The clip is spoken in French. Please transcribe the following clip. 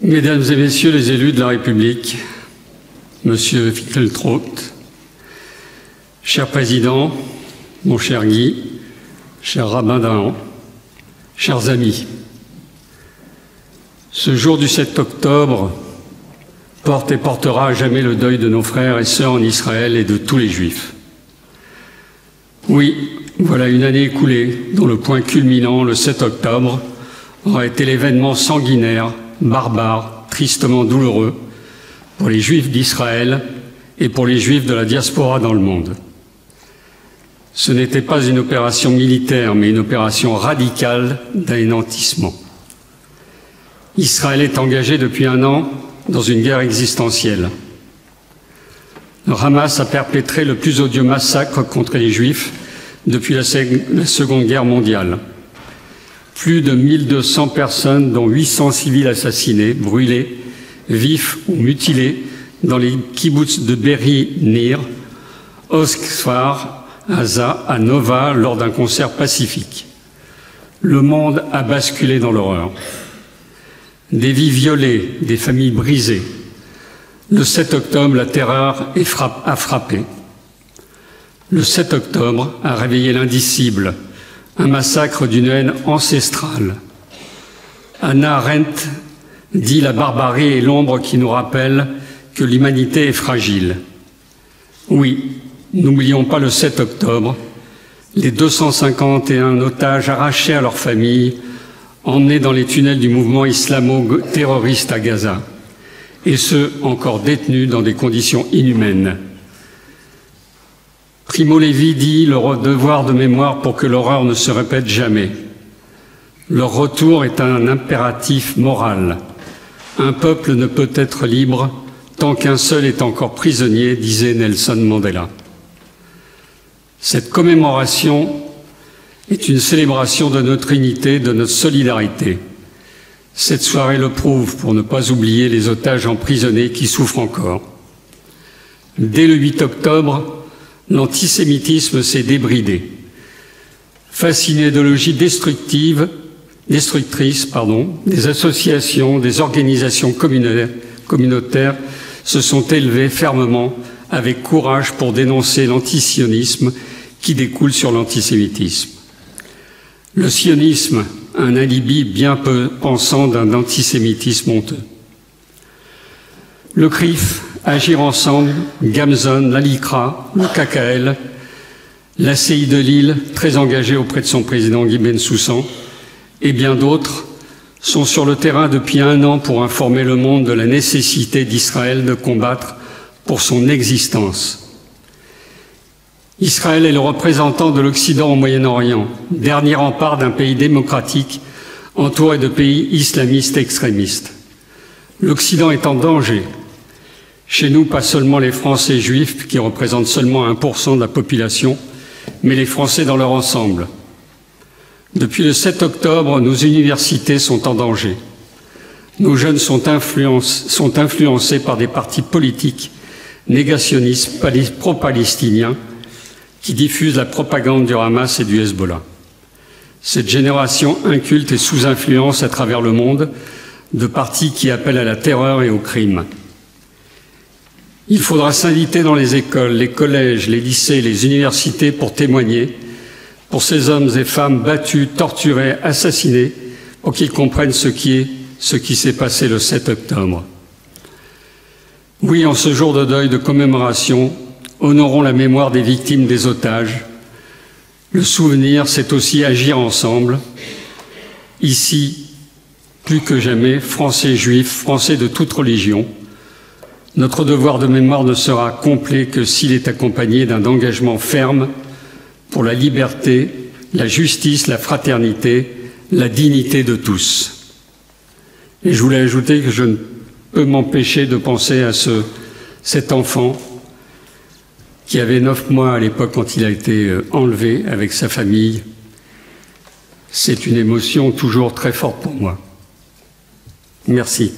Mesdames et Messieurs les élus de la République, Monsieur Finkielkraut, cher Président, mon cher Guy, cher rabbin d'Ahan, chers amis, ce jour du 7 octobre porte et portera à jamais le deuil de nos frères et sœurs en Israël et de tous les Juifs. Oui, voilà une année écoulée dont le point culminant, le 7 octobre, aura été l'événement sanguinaire, barbare, tristement douloureux pour les Juifs d'Israël et pour les Juifs de la diaspora dans le monde. Ce n'était pas une opération militaire, mais une opération radicale d'anéantissement. Israël est engagé depuis un an dans une guerre existentielle. Le Hamas a perpétré le plus odieux massacre contre les Juifs depuis la Seconde Guerre mondiale. Plus de 1200 personnes, dont 800 civils assassinés, brûlés, vifs ou mutilés dans les kibboutz de Be'eri Nir, Oskfar, Aza, à Nova, lors d'un concert pacifique. Le monde a basculé dans l'horreur. Des vies violées, des familles brisées. Le 7 octobre, la terreur a frappé. Le 7 octobre a réveillé l'indicible, un massacre d'une haine ancestrale. Hannah Arendt dit « La barbarie est l'ombre qui nous rappelle que l'humanité est fragile ». Oui, n'oublions pas le 7 octobre, les 251 otages arrachés à leurs familles, emmenés dans les tunnels du mouvement islamo-terroriste à Gaza, et ceux encore détenus dans des conditions inhumaines. Primo Levi dit « Le devoir de mémoire pour que l'horreur ne se répète jamais ». Leur retour est un impératif moral. Un peuple ne peut être libre tant qu'un seul est encore prisonnier, disait Nelson Mandela. Cette commémoration est une célébration de notre unité, de notre solidarité. Cette soirée le prouve pour ne pas oublier les otages emprisonnés qui souffrent encore. Dès le 8 octobre, l'antisémitisme s'est débridé. Fasciné d'idéologies destructrices, des associations, des organisations communautaires se sont élevées fermement avec courage pour dénoncer l'antisionisme qui découle sur l'antisémitisme. Le sionisme, un alibi bien peu pensant d'un antisémitisme honteux. Le CRIF, Agir Ensemble, Gamzon, l'ALICRA, le KKL, l'ACI de Lille, très engagé auprès de son président Guy Bensoussan, et bien d'autres, sont sur le terrain depuis un an pour informer le monde de la nécessité d'Israël de combattre pour son existence. Israël est le représentant de l'Occident au Moyen-Orient, dernier rempart d'un pays démocratique entouré de pays islamistes extrémistes. L'Occident est en danger. Chez nous, pas seulement les Français juifs, qui représentent seulement 1% de la population, mais les Français dans leur ensemble. Depuis le 7 octobre, nos universités sont en danger. Nos jeunes sont influencés par des partis politiques négationnistes pro-palestiniens qui diffusent la propagande du Hamas et du Hezbollah. Cette génération inculte est sous influence à travers le monde de partis qui appellent à la terreur et au crime. Il faudra s'inviter dans les écoles, les collèges, les lycées, les universités pour témoigner pour ces hommes et femmes battus, torturés, assassinés, pour qu'ils comprennent ce qui s'est passé le 7 octobre. Oui, en ce jour de deuil, de commémoration, honorons la mémoire des victimes des otages. Le souvenir, c'est aussi agir ensemble. Ici, plus que jamais, Français juifs, Français de toute religion, notre devoir de mémoire ne sera complet que s'il est accompagné d'un engagement ferme pour la liberté, la justice, la fraternité, la dignité de tous. Et je voulais ajouter que je ne peux m'empêcher de penser à cet enfant qui avait 9 mois à l'époque quand il a été enlevé avec sa famille. C'est une émotion toujours très forte pour moi. Merci.